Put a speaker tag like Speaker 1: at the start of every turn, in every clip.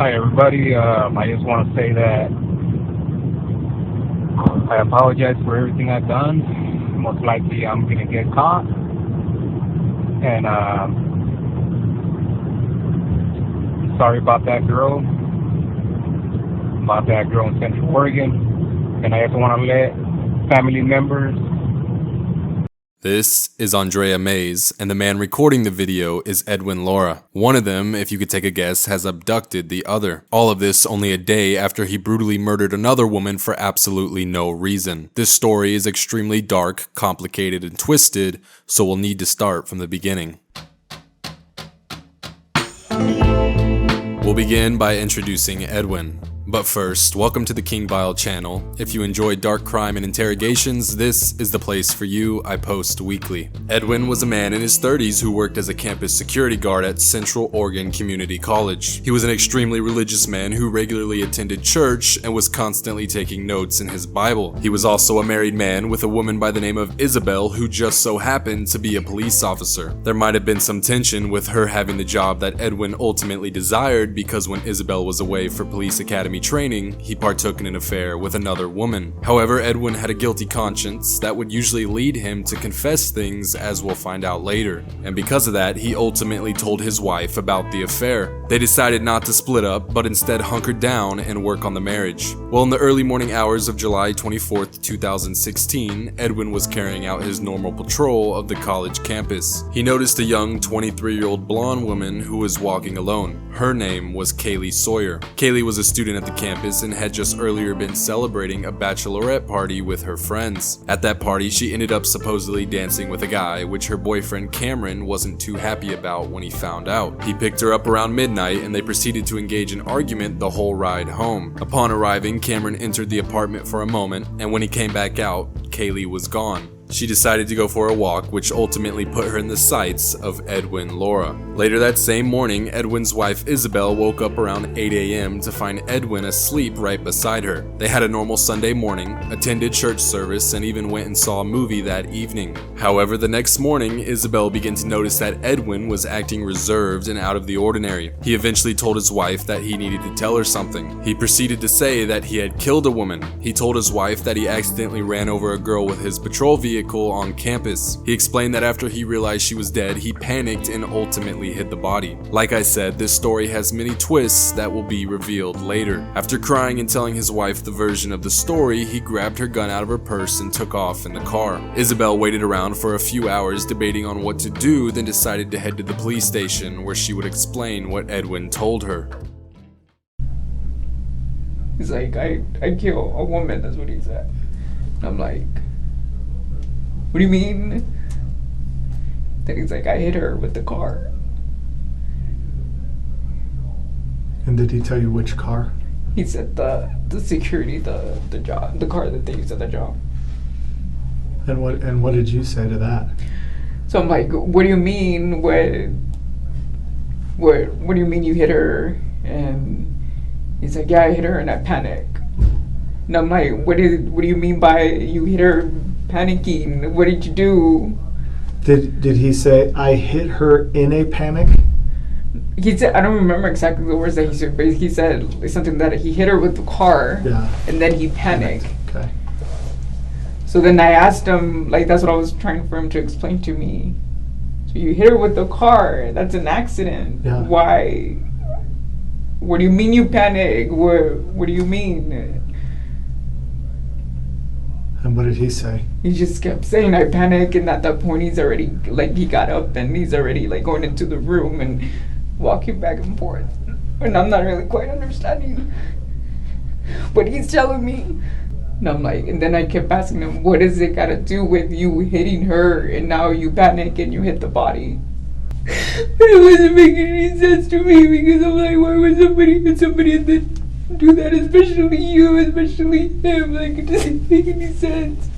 Speaker 1: Hi everybody, I just want to say that I apologize for everything I've done. Most likely I'm going to get caught. And sorry about that girl in Central Oregon. And I just want to let family members.
Speaker 2: This is Andrea Maes, and the man recording the video is Edwin Lara. One of them, if you could take a guess, has abducted the other. All of this only a day after he brutally murdered another woman for absolutely no reason. This story is extremely dark, complicated, and twisted, so we'll need to start from the beginning. We'll begin by introducing Edwin. But first, welcome to the King Vile channel. If you enjoy dark crime and interrogations, this is the place for you. I post weekly. Edwin was a man in his 30s who worked as a campus security guard at Central Oregon Community College. He was an extremely religious man who regularly attended church and was constantly taking notes in his Bible. He was also a married man with a woman by the name of Isabelle who just so happened to be a police officer. There might have been some tension with her having the job that Edwin ultimately desired because when Isabelle was away for police academy training, he partook in an affair with another woman. However, Edwin had a guilty conscience that would usually lead him to confess things, as we'll find out later. And because of that, he ultimately told his wife about the affair. They decided not to split up, but instead hunkered down and work on the marriage. Well, in the early morning hours of July 24th, 2016, Edwin was carrying out his normal patrol of the college campus. He noticed a young 23-year-old blonde woman who was walking alone. Her name was Kaylee Sawyer. Kaylee was a student at the campus and had just earlier been celebrating a bachelorette party with her friends. At that party, she ended up supposedly dancing with a guy, which her boyfriend Cameron wasn't too happy about when he found out. He picked her up around midnight and they proceeded to engage in argument the whole ride home. Upon arriving, Cameron entered the apartment for a moment, and when he came back out, Kaylee was gone. She decided to go for a walk, which ultimately put her in the sights of Edwin Lara. Later that same morning, Edwin's wife Isabelle woke up around 8 a.m. to find Edwin asleep right beside her. They had a normal Sunday morning, attended church service, and even went and saw a movie that evening. However, the next morning, Isabelle began to notice that Edwin was acting reserved and out of the ordinary. He eventually told his wife that he needed to tell her something. He proceeded to say that he had killed a woman. He told his wife that he accidentally ran over a girl with his patrol vehicle on campus. He explained that after he realized she was dead, he panicked and ultimately hid the body. Like I said, this story has many twists that will be revealed later. After crying and telling his wife the version of the story, he grabbed her gun out of her purse and took off in the car. Isabelle waited around for a few hours debating on what to do, then decided to head to the police station where she would explain what Edwin told her.
Speaker 3: He's like, I kill a woman, that's what he said. I'm like, what do you mean? Then he's like, I hit her with the car.
Speaker 4: And did he tell you which car?
Speaker 3: He said the security, the job, the car that they used at the job.
Speaker 4: And what did you say to that?
Speaker 3: So I'm like, what do you mean? What do you mean you hit her? And he's like, yeah, I hit her and I panicked. And I'm like, what do you mean by you hit her panicking? What did you do?
Speaker 4: Did he say, I hit her in a panic?
Speaker 3: He said, I don't remember exactly the words that he said, but he said something that he hit her with the car,
Speaker 4: yeah,
Speaker 3: and then he panicked.
Speaker 4: Okay.
Speaker 3: So then I asked him, like, that's what I was trying for him to explain to me. So you hit her with the car, that's an accident.
Speaker 4: Yeah.
Speaker 3: Why? What do you mean you panic? What do you mean?
Speaker 4: And what did he say?
Speaker 3: He just kept saying, I panic, and at that point he's already, like, he got up and he's already, like, going into the room and walking back and forth. And I'm not really quite understanding what he's telling me. And I'm like, and then I kept asking him, what does it got to do with you hitting her and now you panic and you hit the body? But it wasn't making any sense to me because I'm like, why would somebody that do that, especially you, especially him? Like, it doesn't make any sense.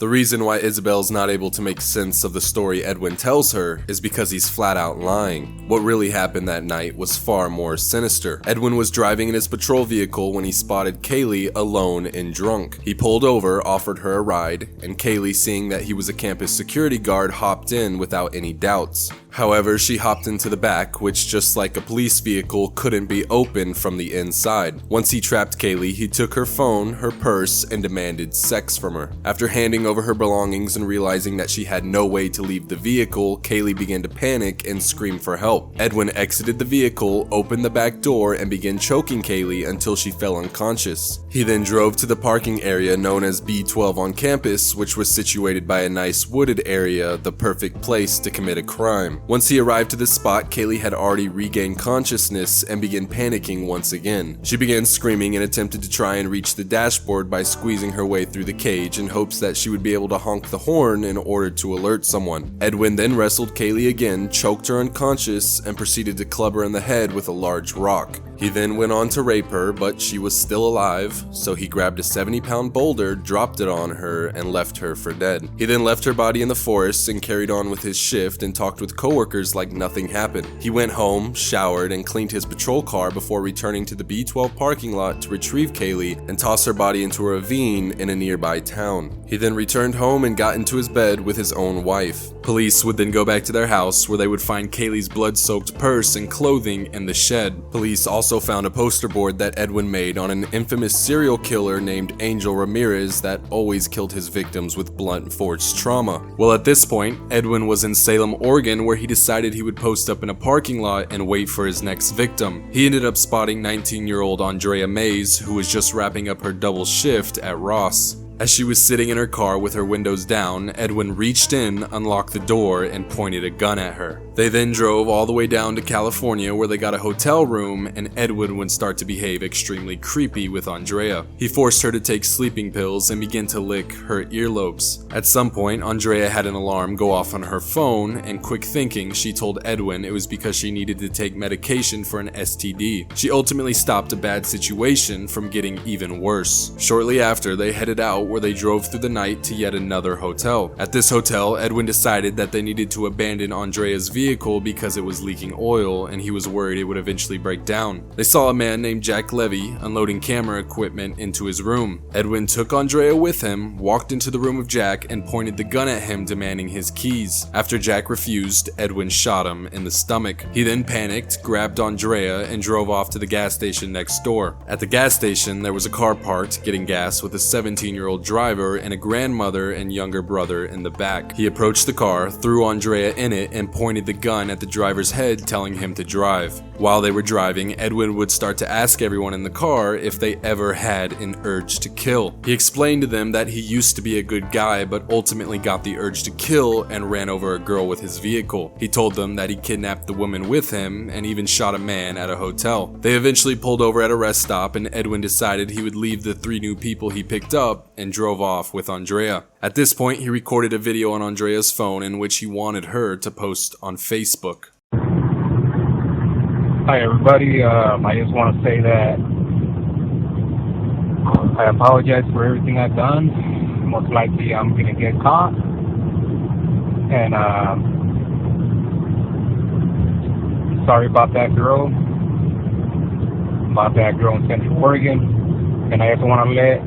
Speaker 2: The reason why Isabelle's not able to make sense of the story Edwin tells her is because he's flat out lying. What really happened that night was far more sinister. Edwin was driving in his patrol vehicle when he spotted Kaylee alone and drunk. He pulled over, offered her a ride, and Kaylee, seeing that he was a campus security guard, hopped in without any doubts. However, she hopped into the back, which, just like a police vehicle, couldn't be opened from the inside. Once he trapped Kaylee, he took her phone, her purse, and demanded sex from her. After handing over her belongings and realizing that she had no way to leave the vehicle, Kaylee began to panic and scream for help. Edwin exited the vehicle, opened the back door, and began choking Kaylee until she fell unconscious. He then drove to the parking area known as B12 on campus, which was situated by a nice wooded area, the perfect place to commit a crime. Once he arrived to the spot, Kaylee had already regained consciousness and began panicking once again. She began screaming and attempted to try and reach the dashboard by squeezing her way through the cage in hopes that she would be able to honk the horn in order to alert someone. Edwin then wrestled Kaylee again, choked her unconscious, and proceeded to club her in the head with a large rock. He then went on to rape her, but she was still alive, so he grabbed a 70-pound boulder, dropped it on her, and left her for dead. He then left her body in the forest and carried on with his shift and talked with coworkers like nothing happened. He went home, showered, and cleaned his patrol car before returning to the B12 parking lot to retrieve Kaylee and toss her body into a ravine in a nearby town. He then returned home and got into his bed with his own wife. Police would then go back to their house where they would find Kaylee's blood-soaked purse and clothing in the shed. Police also found a poster board that Edwin made on an infamous serial killer named Angel Ramirez that always killed his victims with blunt force trauma. Well, at this point, Edwin was in Salem, Oregon, where he decided he would post up in a parking lot and wait for his next victim. He ended up spotting 19-year-old Andrea Maes, who was just wrapping up her double shift at Ross. As she was sitting in her car with her windows down, Edwin reached in, unlocked the door, and pointed a gun at her. They then drove all the way down to California where they got a hotel room, and Edwin would start to behave extremely creepy with Andrea. He forced her to take sleeping pills and began to lick her earlobes. At some point, Andrea had an alarm go off on her phone, and quick thinking, she told Edwin it was because she needed to take medication for an STD. She ultimately stopped a bad situation from getting even worse. Shortly after, they headed out where they drove through the night to yet another hotel. At this hotel, Edwin decided that they needed to abandon Andrea's vehicle because it was leaking oil and he was worried it would eventually break down. They saw a man named Jack Levy unloading camera equipment into his room. Edwin took Andrea with him, walked into the room of Jack, and pointed the gun at him, demanding his keys. After Jack refused, Edwin shot him in the stomach. He then panicked, grabbed Andrea, and drove off to the gas station next door. At the gas station, there was a car parked getting gas with a 17-year-old driver and a grandmother and younger brother in the back. He approached the car, threw Andrea in it, and pointed the gun at the driver's head, telling him to drive. While they were driving, Edwin would start to ask everyone in the car if they ever had an urge to kill. He explained to them that he used to be a good guy, but ultimately got the urge to kill and ran over a girl with his vehicle. He told them that he kidnapped the woman with him and even shot a man at a hotel. They eventually pulled over at a rest stop, and Edwin decided he would leave the 3 new people he picked up and drove off with Andrea. At this point, he recorded a video on Andrea's phone in which he wanted her to post on Facebook.
Speaker 1: Hi everybody, I just want to say that I apologize for everything I've done. Most likely I'm going to get caught. And sorry about that girl in Central Oregon. And I also want to let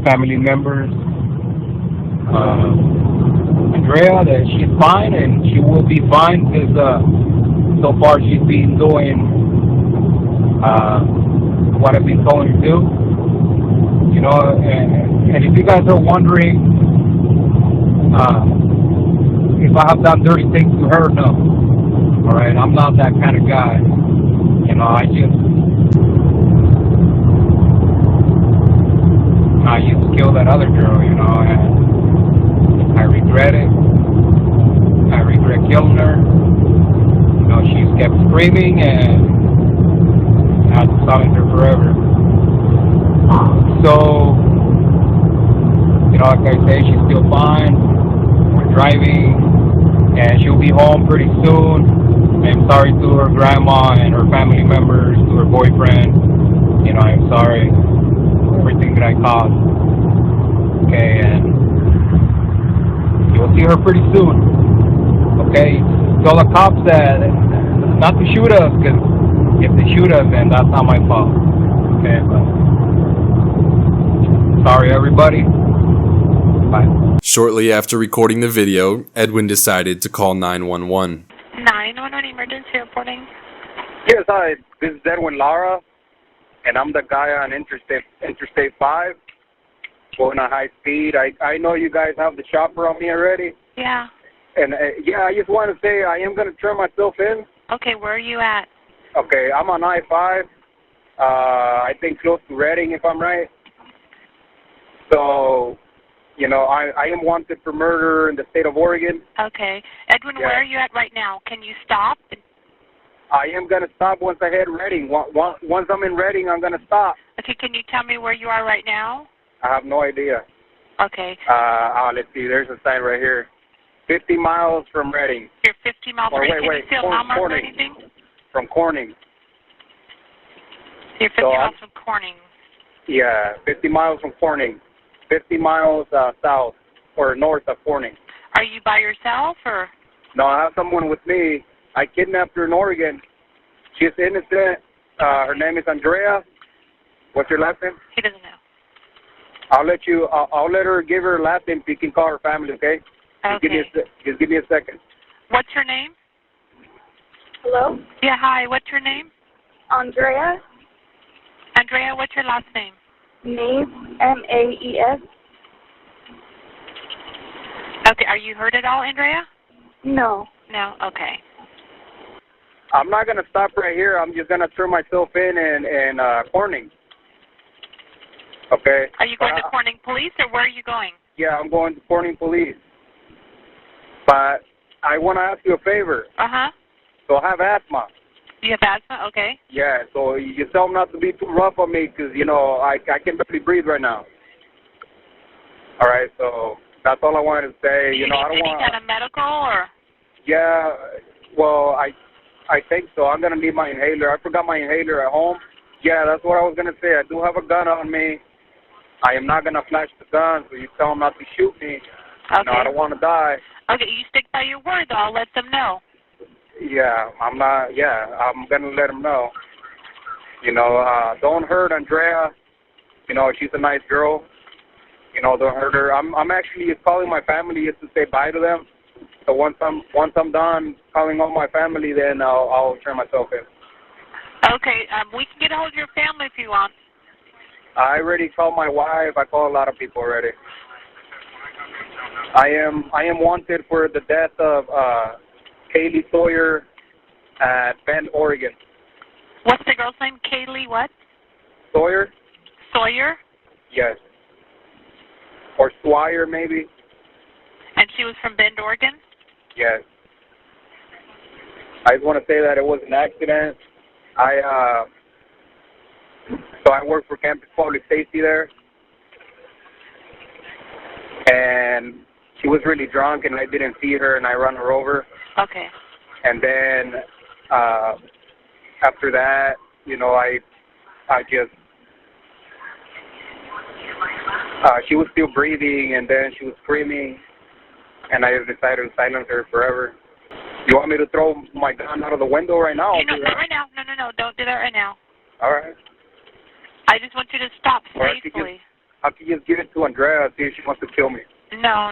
Speaker 1: family members, Andrea, that she's fine and she will be fine because so far she's been doing what I've been told her to do. You know, and if you guys are wondering if I have done dirty things to her, no. Alright, I'm not that kind of guy. You know, I used to kill that other girl, you know, and I regret it. I regret killing her. You know, she's kept screaming and I had to silence her forever. So, you know, like I say, she's still fine. We're driving and she'll be home pretty soon. I'm sorry to her grandma and her family members, to her boyfriend. You know, I'm sorry for everything that I caused. Okay, and You'll see her pretty soon. Okay? Tell the cops that not to shoot us, because if they shoot us, then that's not my fault. Okay? But sorry, everybody. Bye.
Speaker 2: Shortly after recording the video, Edwin decided to call 911.
Speaker 5: 911 emergency reporting.
Speaker 6: Yes, hi. This is Edwin Lara, and I'm the guy on Interstate 5 going at high speed. I know you guys have the chopper on me already.
Speaker 5: Yeah.
Speaker 6: And, I just want to say I am going to turn myself in.
Speaker 5: Okay, where are you at?
Speaker 6: Okay, I'm on I-5. I think close to Reading, if I'm right. So, I am wanted for murder in the state of Oregon.
Speaker 5: Okay. Edwin,
Speaker 6: Yeah.
Speaker 5: where are you at right now? Can you stop?
Speaker 6: I am going to stop once I hit Reading. Once I'm in Reading, I'm going to stop.
Speaker 5: Okay, can you tell me where you are right now?
Speaker 6: I have no idea.
Speaker 5: Okay.
Speaker 6: Let's see. There's a sign right here. 50 miles from Reading.
Speaker 5: You're 50 miles away. Can you see a mile mark or anything?
Speaker 6: From Corning.
Speaker 5: You're 50 miles from Corning.
Speaker 6: Yeah, 50 miles from Corning. 50 miles south or north of Corning.
Speaker 5: Are you by yourself or?
Speaker 6: No, I have someone with me. I kidnapped her in Oregon. She's innocent. Her name is Andrea. What's your last name?
Speaker 5: He doesn't know.
Speaker 6: I'll let her give her last name so you can call her family, okay?
Speaker 5: Okay.
Speaker 6: Just give me a second.
Speaker 5: What's your name?
Speaker 7: Hello?
Speaker 5: Yeah, hi. What's your name?
Speaker 7: Andrea?
Speaker 5: Andrea, what's your last name?
Speaker 7: Maes, M-A-E-S.
Speaker 5: Okay, are you hurt at all, Andrea?
Speaker 7: No.
Speaker 5: No? Okay.
Speaker 6: I'm not going to stop right here. I'm just going to turn myself in Corning. Okay?
Speaker 5: Are you going to Corning Police or where are you going?
Speaker 6: Yeah, I'm going to Corning Police. But I want to ask you a favor.
Speaker 5: Uh-huh.
Speaker 6: So I have asthma.
Speaker 5: You have asthma? Okay.
Speaker 6: Yeah, so you tell them not to be too rough on me because, I can barely breathe right now. All right, so that's all I wanted to say.
Speaker 5: Do you
Speaker 6: I
Speaker 5: need
Speaker 6: don't
Speaker 5: any
Speaker 6: want.
Speaker 5: kind of medical or?
Speaker 6: Yeah, well, I think so. I'm going to need my inhaler. I forgot my inhaler at home. Yeah, that's what I was going to say. I do have a gun on me. I am not going to flash the gun, so you tell them not to shoot me.
Speaker 5: Okay.
Speaker 6: I don't want to die.
Speaker 5: Okay, you stick by your word, though. I'll let them know.
Speaker 6: Yeah, I'm going to let them know. Don't hurt Andrea. She's a nice girl. Don't hurt her. I'm actually calling my family just to say bye to them. So once I'm done calling all my family, then I'll turn myself in.
Speaker 5: Okay, we can get a hold of your family if you want.
Speaker 6: I already called my wife. I called a lot of people already. I am wanted for the death of Kaylee Sawyer at Bend, Oregon.
Speaker 5: What's the girl's name? Kaylee what?
Speaker 6: Sawyer?
Speaker 5: Sawyer?
Speaker 6: Yes. Or Sawyer, maybe?
Speaker 5: And she was from Bend, Oregon?
Speaker 6: Yes. I just want to say that it was an accident. So I work for Campus Public Safety there. And she was really drunk, and I didn't see her, and I ran her over.
Speaker 5: Okay.
Speaker 6: And then after that, I just she was still breathing, and then she was screaming, and I decided to silence her forever. You want me to throw my gun out of the window right now?
Speaker 5: Not right now. No. Don't do that right now.
Speaker 6: All right.
Speaker 5: I just want you to stop safely.
Speaker 6: I could just give it to Andrea and see if she wants to kill me.
Speaker 5: No.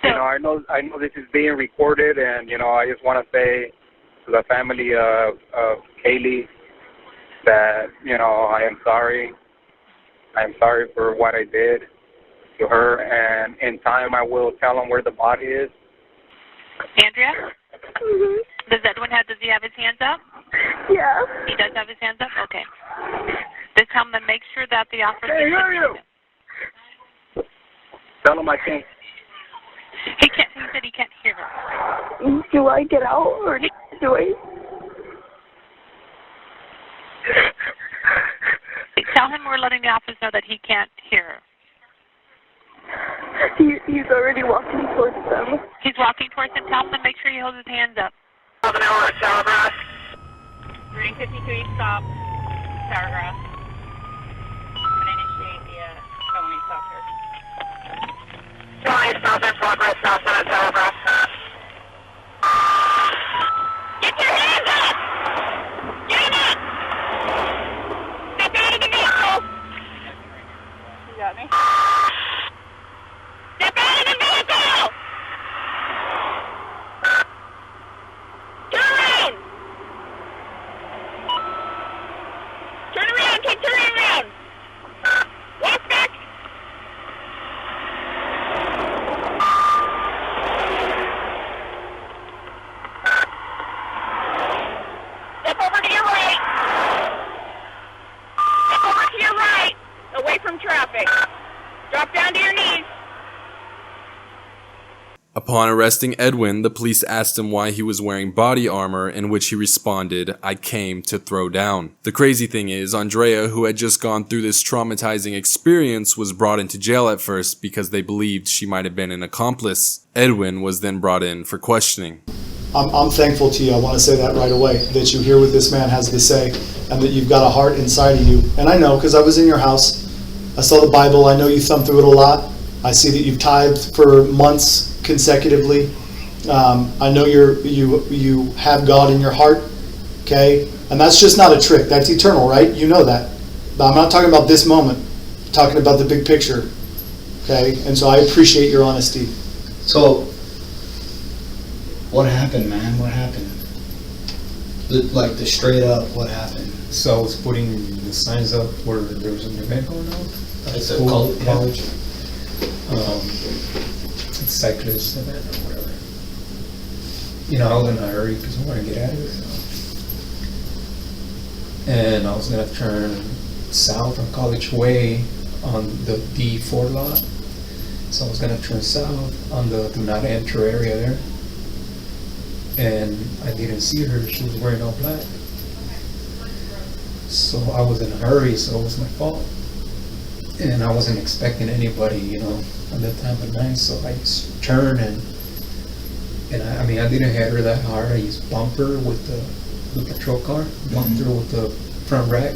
Speaker 5: So,
Speaker 6: I know this is being recorded, and I just want to say to the family of Kaylee that I am sorry. I am sorry for what I did to her, and in time I will tell them where the body is.
Speaker 5: Andrea?
Speaker 7: Mm-hmm.
Speaker 5: Does he have his hands up?
Speaker 7: Yeah.
Speaker 5: He does have his hands up? Okay. Just tell him to make sure that the officer...
Speaker 6: Hey, who are you? Tell him I can't.
Speaker 5: He said he can't hear her.
Speaker 7: Do I get out or do I?
Speaker 5: Tell him we're letting the officer know that he can't hear her.
Speaker 7: He's already walking towards them.
Speaker 5: He's walking towards him. Tell him to make sure he holds his hands up.
Speaker 8: 353, stop. Paragraph. I'm going to initiate the felony stop here.
Speaker 5: south in progress, south on a telegraph. Get your hands up! Get them up! Step out of the vehicle!
Speaker 8: You got me?
Speaker 5: Step out of the vehicle! Turn around! Turn around! Keep turning around! Walk back! Step over to your right! Step over to your right! Away from traffic! Drop down to your knees!
Speaker 2: Upon arresting Edwin, the police asked him why he was wearing body armor, in which he responded, "I came to throw down." The crazy thing is, Andrea, who had just gone through this traumatizing experience, was brought into jail at first because they believed she might have been an accomplice. Edwin was then brought in for questioning.
Speaker 4: I'm thankful to you. I want to say that right away, that you hear what this man has to say and that you've got a heart inside of you. And I know, because I was in your house. I saw the Bible. I know you thumb through it a lot. I see that you've tithed for months consecutively. I know you have God in your heart, okay? And that's just not a trick. That's eternal, right? You know that. But I'm not talking about this moment. I'm talking about the big picture, okay? And so I appreciate your honesty.
Speaker 9: So, what happened, man? What happened? Like the straight up, what happened?
Speaker 10: So I was putting the signs up where there was an event going on at
Speaker 9: It's a
Speaker 10: school,
Speaker 9: college.
Speaker 10: It's cyclist event or whatever. You know, I was in a hurry because I want to get out of here. And I was going to turn south on College Way on the D4 lot. So I was going to turn south on the do not enter area there. And I didn't see her. She was wearing all black. So I was in a hurry, so it was my fault. And I wasn't expecting anybody, you know, at that time of night. So I just turned and I mean, I didn't hit her that hard. I just bumped her with the patrol car, bumped her with the front rack.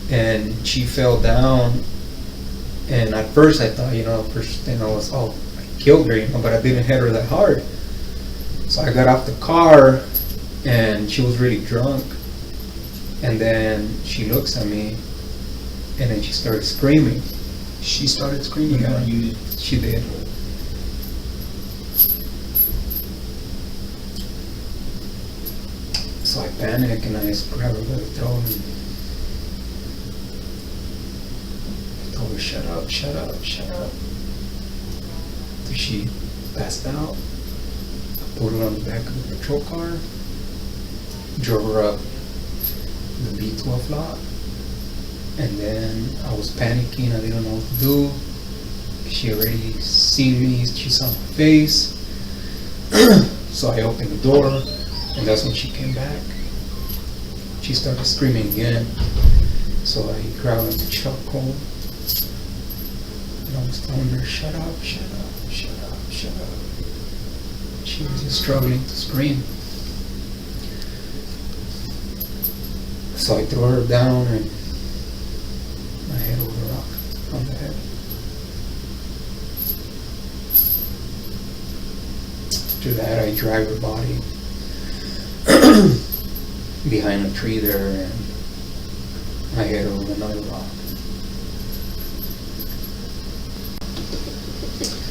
Speaker 10: And she fell down. And at first I thought, you know, first thing I was, oh, I killed her, you know, but I didn't hit her that hard. So I got off the car and she was really drunk. And then she looks at me and then she started screaming.
Speaker 9: She started screaming,
Speaker 10: Yeah.
Speaker 9: or you did?
Speaker 10: She did. So I panicked and I just grabbed her by the throat and told her, shut up, shut up, shut up. So she passed out. I put her on the back of the patrol car, drove her up the B12 lot, and then I was panicking. I didn't know what to do. She already seen me. She saw my face. So I opened the door, and that's when she came back. She started screaming again. So I grabbed the chokehold, and I was telling her, shut up, shut up, shut up, shut up. She was just struggling to scream. So I threw her down and I hit her with a rock on the head. After that, I dragged her body behind a tree there and I hit her with another rock.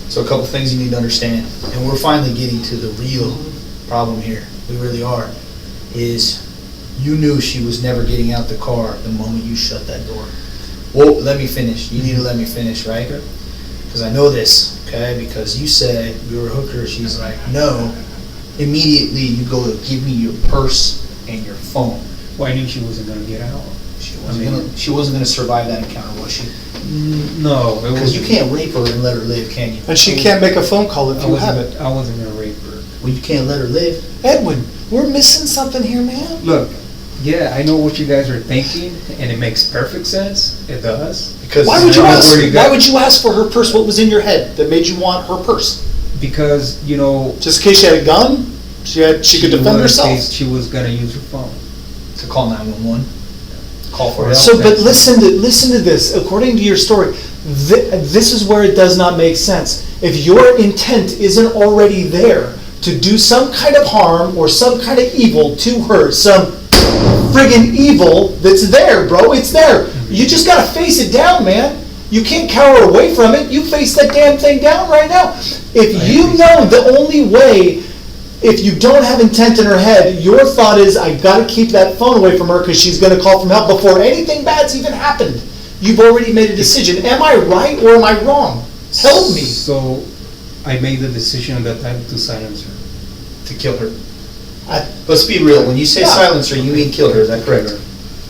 Speaker 9: So a couple things you need to understand, and we're finally getting to the real problem here. We really are. Is you knew she was never getting out the car the moment you shut that door. Well, let me finish. You need to let me finish, right? Because I know this, okay? Because you said you were a hooker. She's like, no. Immediately you go to give me your purse and your phone.
Speaker 10: Well, I knew she wasn't going to get out.
Speaker 9: She wasn't gonna survive that encounter, was she?
Speaker 10: No.
Speaker 9: Because you can't rape her and let her live, can you?
Speaker 4: And she can't make a phone call if you have it.
Speaker 10: I wasn't going to rape her.
Speaker 9: Well, you can't let her live.
Speaker 4: Edwin, we're missing something here, man.
Speaker 10: Look, yeah, I know what you guys are thinking, and it makes perfect sense. It does.
Speaker 9: Because
Speaker 4: Why would you
Speaker 10: I know
Speaker 4: ask?
Speaker 10: where you got-
Speaker 4: Why would you ask for her purse? What was in your head that made you want her purse?
Speaker 10: Because, you know,
Speaker 4: Just in case she had a gun? She could defend herself.
Speaker 10: She was gonna use her phone.
Speaker 9: to call 911, call for help.
Speaker 4: So, but listen to this. According to your story, This is where it does not make sense. If your intent isn't already there to do some kind of harm or some kind of evil to her, some friggin' evil that's there, bro, it's there. You just gotta face it down, man. You can't cower away from it. You face that damn thing down right now. If you know the only way, if you don't have intent in her head, your thought is, I gotta keep that phone away from her because she's gonna call from help before anything bad's even happened. You've already made a decision. Am I right or am I wrong? Help me.
Speaker 10: So I made the decision at that time to silence her.
Speaker 9: To kill her. Let's be real. When you say silence her, you mean kill her. Is that correct?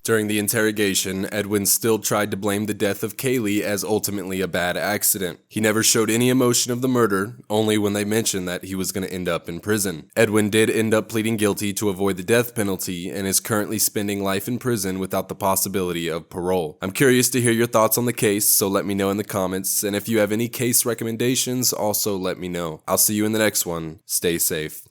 Speaker 2: During the interrogation, Edwin still tried to blame the death of Kaylee as ultimately a bad accident. He never showed any emotion of the murder, only when they mentioned that he was going to end up in prison. Edwin did end up pleading guilty to avoid the death penalty and is currently spending life in prison without the possibility of parole. I'm curious to hear your thoughts on the case, so let me know in the comments, and if you have any case recommendations, also let me know. I'll see you in the next one. Stay safe.